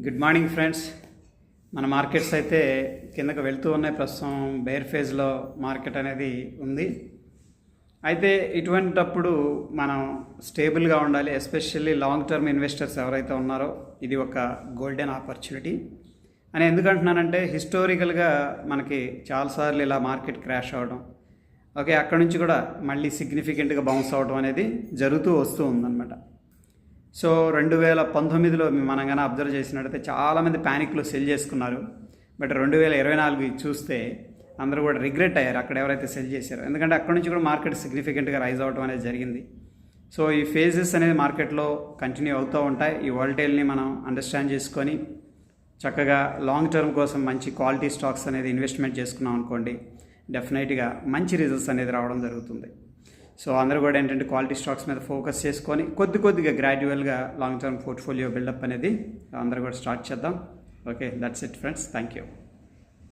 Good morning friends. మన markets అయితే కిందకు వెళ్తూ ఉన్నాయి. ప్రస్తుతం బేర్ ఫేజ్లో మార్కెట్ అనేది ఉంది. అయితే ఇటువంటప్పుడు మనం స్టేబుల్గా ఉండాలి. ఎస్పెషల్లీ లాంగ్ టర్మ్ ఇన్వెస్టర్స్ ఎవరైతే ఉన్నారో ఇది ఒక గోల్డెన్ ఆపర్చునిటీ అని ఎందుకంటున్నానంటే, హిస్టారికల్గా మనకి చాలాసార్లు ఇలా మార్కెట్ క్రాష్ అవ్వడం, ఓకే, అక్కడ నుంచి కూడా మళ్ళీ సిగ్నిఫికెంట్గా బౌన్స్ అవ్వడం అనేది జరుగుతూ వస్తూ ఉందన్నమాట. సో 2019లో మనం కానీ అబ్జర్వ్ చేసినట్టయితే చాలామంది ప్యానిక్లో సెల్ చేసుకున్నారు. బట్ 2024 చూస్తే అందరూ కూడా రిగ్రెట్ అయ్యారు అక్కడ ఎవరైతే సెల్ చేశారో. ఎందుకంటే అక్కడ నుంచి కూడా మార్కెట్ సిగ్నిఫికెంట్గా రైజ్ అవ్వడం అనేది జరిగింది. సో ఈ ఫేజెస్ అనేది మార్కెట్లో కంటిన్యూ అవుతూ ఉంటాయి. ఈ వాలటైల్ని మనం అండర్స్టాండ్ చేసుకొని చక్కగా లాంగ్ టర్మ్ కోసం మంచి క్వాలిటీ స్టాక్స్ అనేది ఇన్వెస్ట్మెంట్ చేసుకున్నాం అనుకోండి, డెఫినెట్గా మంచి రిజల్ట్స్ అనేది రావడం జరుగుతుంది. సో అందరూ కూడా ఏంటంటే క్వాలిటీ స్టాక్స్ మీద ఫోకస్ చేసుకొని కొద్దిగా గ్రాడ్యువల్గా లాంగ్ టర్మ్ పోర్ట్ఫోలియో బిల్డప్ అనేది అందరూ కూడా స్టార్ట్ చేద్దాం. Okay, that's it friends. Thank you.